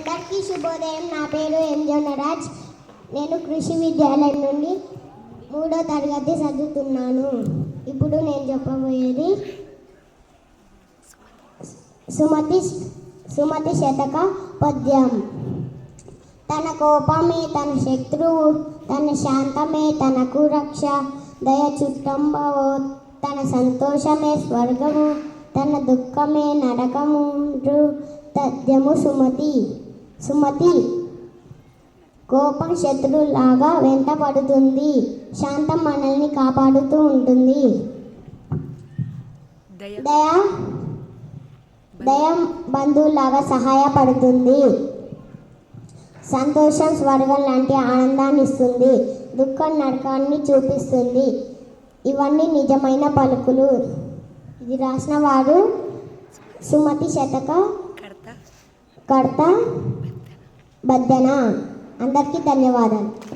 అందరికీ శుభోదయం. నా పేరు ఎం జోనరాజ్. నేను కృషి విద్యాలయం నుండి 3వ తరగతి చదువుతున్నాను. ఇప్పుడు నేను చెప్పబోయేది సుమతి శతక పద్యం. తన కోపమే తన శత్రువు, తన శాంతమే తనకు రక్ష. దయ చుట్టంబవో తన సంతోషమే స్వర్గము, తన దుఃఖమే నరకము. తథ్యము సుమతి కోపం శత్రువులాగా వెంట పడుతుంది, శాంతం మనల్ని కాపాడుతూ ఉంటుంది. దయ బంధువులాగా సహాయపడుతుంది. సంతోషం స్వర్గం లాంటి ఆనందాన్ని ఇస్తుంది, దుఃఖం నరకాన్ని చూపిస్తుంది. ఇవన్నీ నిజమైన పలుకులు. ఇది రాసిన వారు సుమతి శతక కర్త బద్దెన. అందరికీ ధన్యవాదాలు.